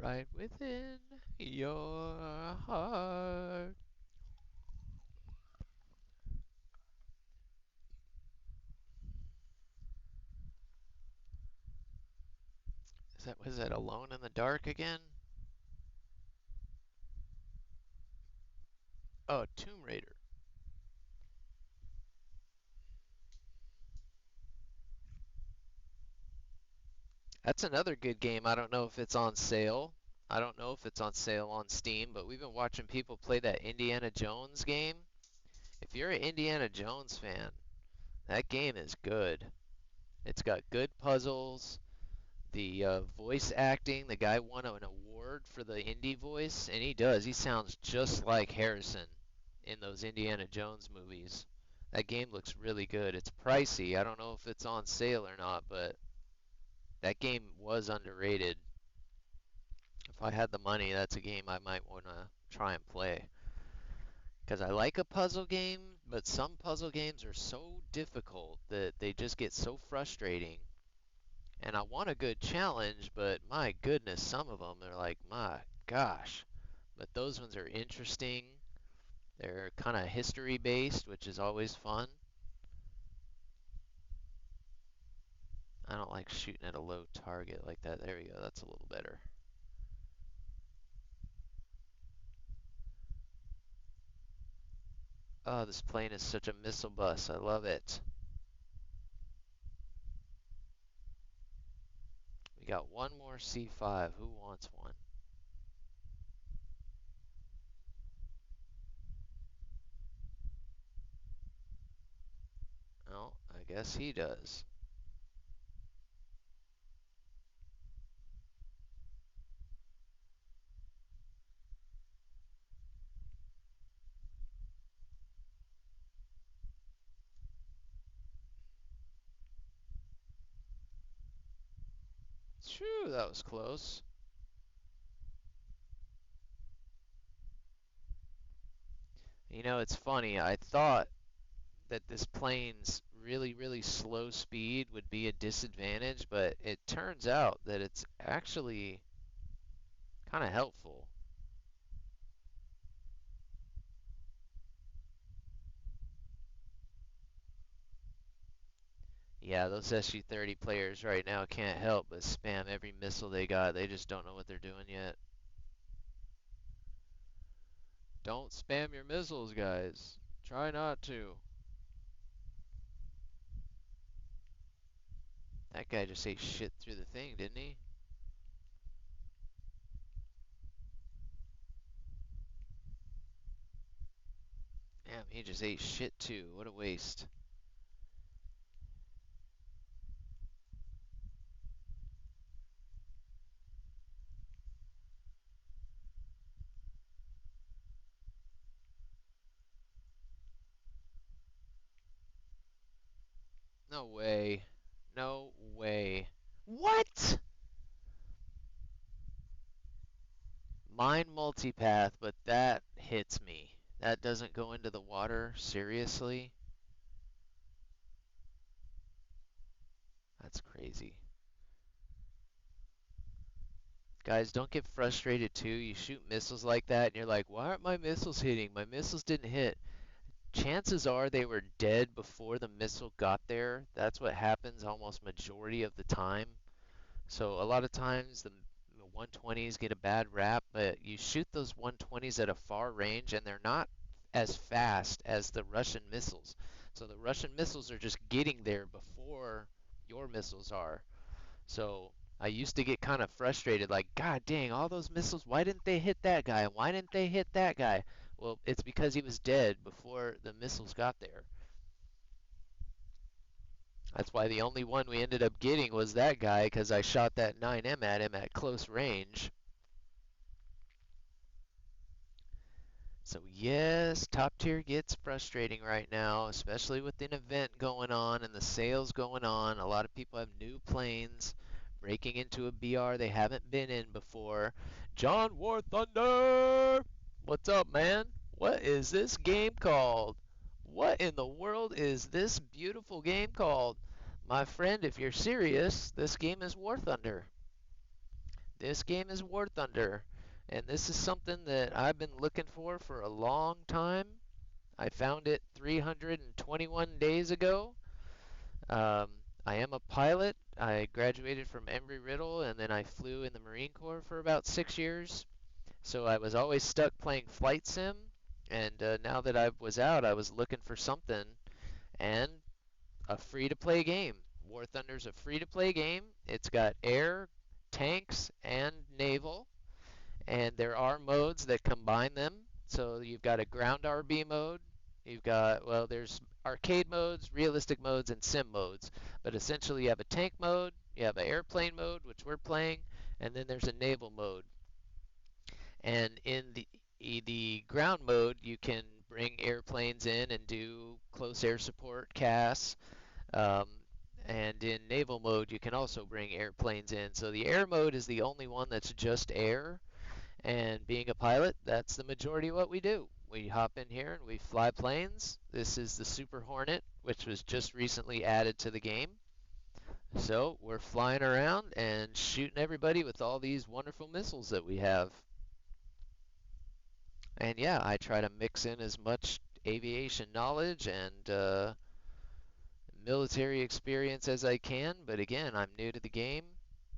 right within your heart. Was that Alone in the Dark again? Oh, Tomb Raider. That's another good game. I don't know if it's on sale. I don't know if it's on sale on Steam, but we've been watching people play that Indiana Jones game. If you're an Indiana Jones fan, that game is good. It's got good puzzles. The voice acting, the guy won an award for the indie voice, and he does. He sounds just like Harrison in those Indiana Jones movies. That game looks really good. It's pricey. I don't know if it's on sale or not, but that game was underrated. If I had the money, that's a game I might want to try and play. Because I like a puzzle game, but some puzzle games are so difficult that they just get so frustrating. And I want a good challenge, but my goodness, some of them are like, my gosh. But those ones are interesting. They're kind of history based, which is always fun. I don't like shooting at a low target like that. There we go. That's a little better. Oh, this plane is such a missile bus. I love it. We got one more C5. Who wants one? Oh, I guess he does. Phew, that was close. You know, it's funny. I thought that this plane's really, really slow speed would be a disadvantage, but it turns out that it's actually kind of helpful. Yeah, those SU-30 players right now can't help but spam every missile they got. They just don't know what they're doing yet. Don't spam your missiles, guys. Try not to. That guy just ate shit through the thing, didn't he? Damn, he just ate shit too. What a waste. No way. No way. What? Mine multipath, but that hits me. That doesn't go into the water, seriously? That's crazy. Guys, don't get frustrated too. You shoot missiles like that and you're like, why aren't my missiles hitting? My missiles didn't hit. Chances are they were dead before the missile got there. That's what happens almost majority of the time. So a lot of times the 120s get a bad rap, but you shoot those 120s at a far range and they're not as fast as the Russian missiles. So the Russian missiles are just getting there before your missiles are. So I used to get kind of frustrated, like, God dang, all those missiles, why didn't they hit that guy? Why didn't they hit that guy? Well, it's because he was dead before the missiles got there. That's why the only one we ended up getting was that guy, because I shot that 9M at him at close range. So yes, top tier gets frustrating right now, especially with an event going on and the sales going on. A lot of people have new planes breaking into a BR they haven't been in before. John War Thunder! What's up, man? What is this game called? What in the world is this beautiful game called? My friend, if you're serious, this game is War Thunder. This game is War Thunder, and this is something that I've been looking for a long time. I found it 321 days ago. Um, I am a pilot. I graduated from Embry-Riddle, and then I flew in the Marine Corps for about 6 years. So I was always stuck playing flight sim, and now that I was out, I was looking for something, and a free-to-play game. War Thunder's a free-to-play game. It's got air, tanks, and naval, and there are modes that combine them. So you've got a ground RB mode. You've got, well, there's arcade modes, realistic modes, and sim modes. But essentially, you have a tank mode, you have an airplane mode, which we're playing, and then there's a naval mode. And in the ground mode, you can bring airplanes in and do close air support casts. Um, and in naval mode, you can also bring airplanes in. So the air mode is the only one that's just air. And being a pilot, that's the majority of what we do. We hop in here and we fly planes. This is the Super Hornet, which was just recently added to the game. So we're flying around and shooting everybody with all these wonderful missiles that we have. And yeah, I try to mix in as much aviation knowledge and military experience as I can, but again, I'm new to the game.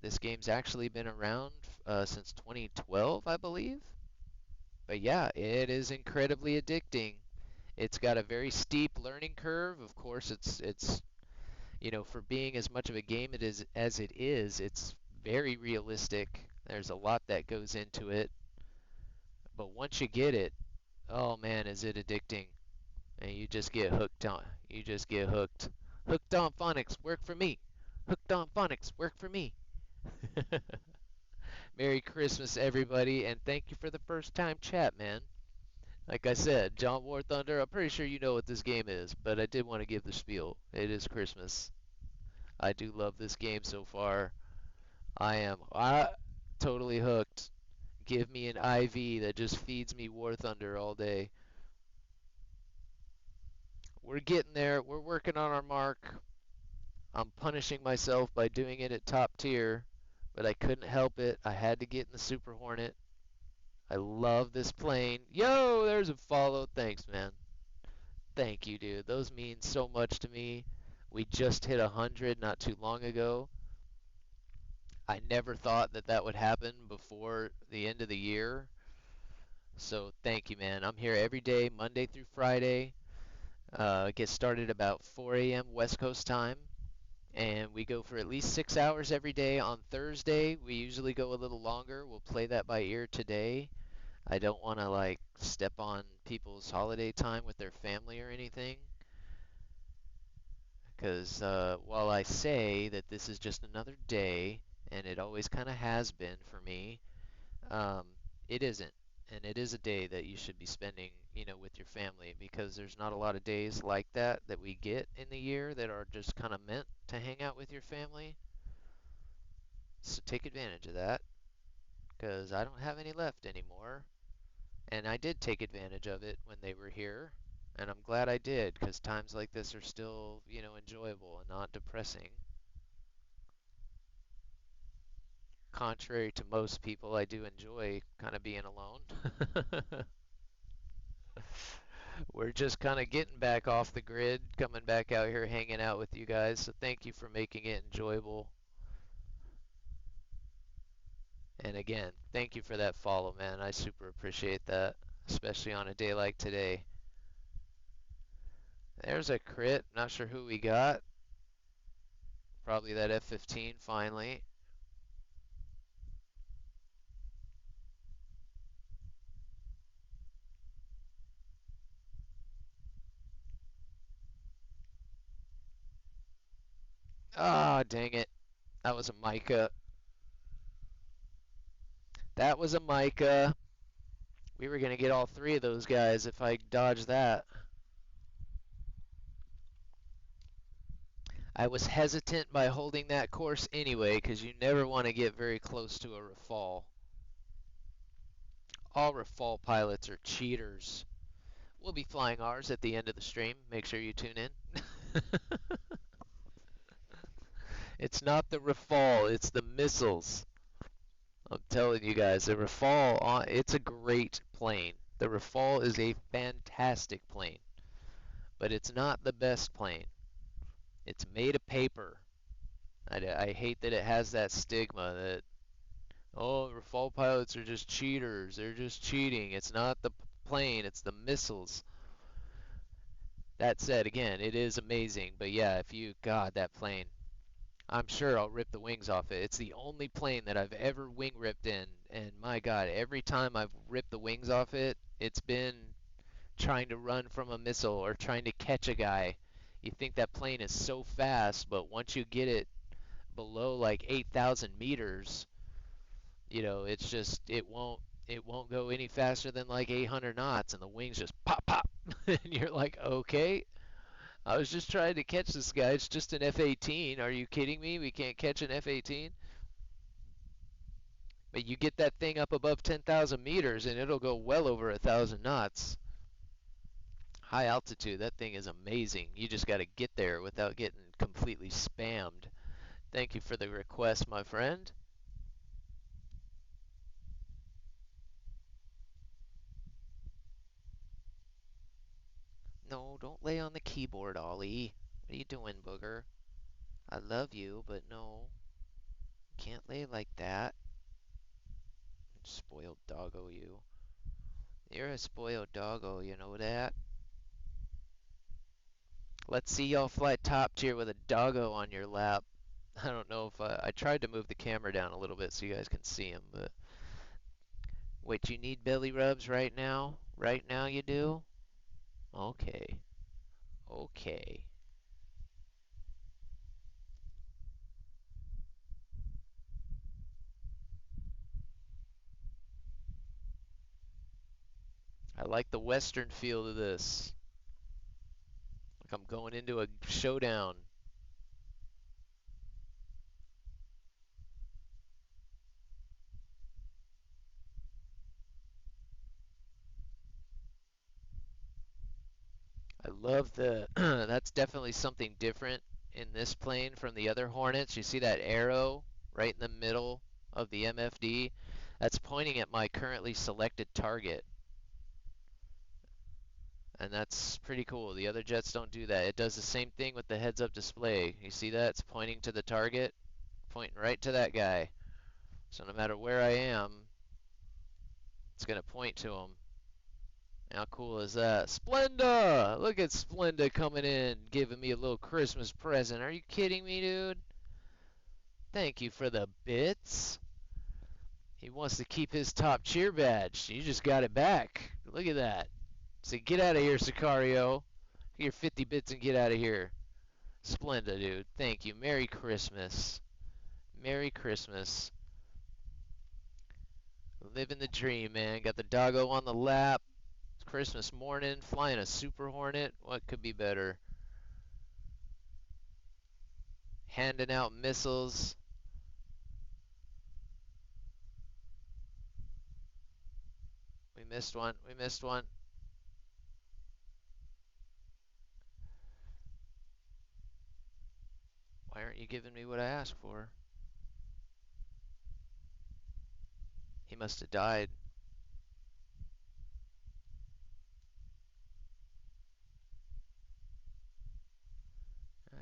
This game's actually been around since 2012, I believe. But yeah, it is incredibly addicting. It's got a very steep learning curve. Of course, it's for being as much of a game as it is, it's very realistic. There's a lot that goes into it, but once you get it, oh man, is it addicting. And you just get hooked on. You just get hooked. Hooked on phonics, work for me. Hooked on phonics, work for me. Merry Christmas, everybody, and thank you for the first time chat, man. Like I said, John War Thunder, I'm pretty sure you know what this game is, but I did want to give the spiel. It is Christmas. I do love this game so far. I am totally hooked. Give me an IV that just feeds me War Thunder all day. We're getting there. We're working on our mark. I'm punishing myself by doing it at top tier, but I couldn't help it. I had to get in the Super Hornet. I love this plane. Yo, there's a follow. Thanks, man. Thank you, dude. Those mean so much to me. We just hit 100 not too long ago. I never thought that that would happen before the end of the year. So thank you, man. I'm here every day, Monday through Friday. Get started about 4 a.m. West Coast time. And we go for at least 6 hours every day. On Thursday, we usually go a little longer. We'll play that by ear today. I don't want to like step on people's holiday time with their family or anything. Because while I say that this is just another day, and it always kind of has been for me, um, it isn't. And it is a day that you should be spending, with your family because there's not a lot of days like that we get in the year that are just kind of meant to hang out with your family. So take advantage of that because I don't have any left anymore. And I did take advantage of it when they were here. And I'm glad I did because times like this are still, enjoyable and not depressing. Contrary to most people, I do enjoy kind of being alone. We're just kind of getting back off the grid, coming back out here hanging out with you guys. So thank you for making it enjoyable. And again, thank you for that follow, man. I super appreciate that, especially on a day like today. There's a crit. Not sure who we got. Probably that F-15 finally. Ah, dang it. That was a Micah. That was a Micah. We were going to get all three of those guys if I dodged that. I was hesitant by holding that course anyway because you never want to get very close to a Rafale. All Rafale pilots are cheaters. We'll be flying ours at the end of the stream. Make sure you tune in. It's not the Rafale, it's the missiles. I'm telling you guys, the Rafale, it's a great plane. The Rafale is a fantastic plane, but it's not the best plane. It's made of paper. I hate that it has that stigma that, oh, Rafale pilots are just cheaters. They're just cheating. It's not the plane, it's the missiles. That said, again, it is amazing. But yeah, God, that plane, I'm sure I'll rip the wings off it. It's the only plane that I've ever wing ripped in. And my God, every time I've ripped the wings off it, it's been trying to run from a missile or trying to catch a guy. You think that plane is so fast, but once you get it below like 8,000 meters, it's just it won't go any faster than like 800 knots, and the wings just pop pop, and you're like, okay, I was just trying to catch this guy. It's just an F-18. Are you kidding me? We can't catch an F-18. But you get that thing up above 10,000 meters, and it'll go well over 1,000 knots. High altitude, that thing is amazing. You just got to get there without getting completely spammed. Thank you for the request, my friend. No, don't lay on the keyboard, Ollie. What are you doing, booger? I love you, but no. Can't lay like that. Spoiled doggo, you. You're a spoiled doggo, you know that? Let's see y'all fly top tier with a doggo on your lap. I don't know if I tried to move the camera down a little bit so you guys can see him, but wait, you need belly rubs right now? Right now you do? Okay. Okay. I like the western feel to this. Like I'm going into a showdown. I love the that's definitely something different in this plane from the other Hornets. You see that arrow right in the middle of the MFD? That's pointing at my currently selected target. And that's pretty cool. The other jets don't do that. It does the same thing with the heads-up display. You see that? It's pointing to the target, pointing right to that guy. So no matter where I am, it's going to point to him. How cool is that? Splenda! Look at Splenda coming in, giving me a little Christmas present. Are you kidding me, dude? Thank you for the bits. He wants to keep his top cheer badge. You just got it back. Look at that. So get out of here, Sicario. Get your 50 bits and get out of here. Splenda, dude. Thank you. Merry Christmas. Merry Christmas. Living the dream, man. Got the doggo on the lap. It's Christmas morning. Flying a Super Hornet. What could be better? Handing out missiles. We missed one. We missed one. Why aren't you giving me what I asked for? He must have died.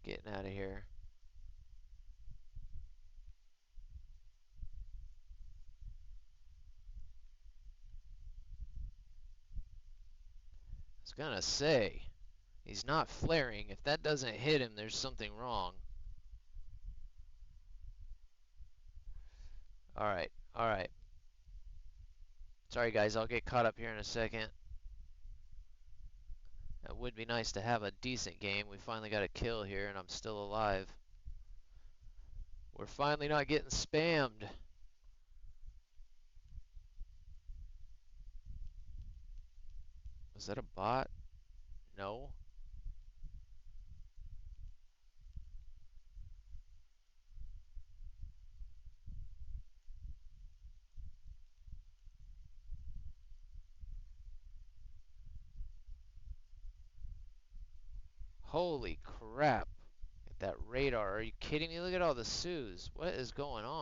Getting out of here. I was gonna say, he's not flaring. If that doesn't hit him, there's something wrong. Alright, alright. Sorry guys, I'll get caught up here in a second. It would be nice to have a decent game. We finally got a kill here and I'm still alive. We're finally not getting spammed. Was that a bot? No. Holy crap. At that radar. Are you kidding me? Look at all the Sioux. What is going on?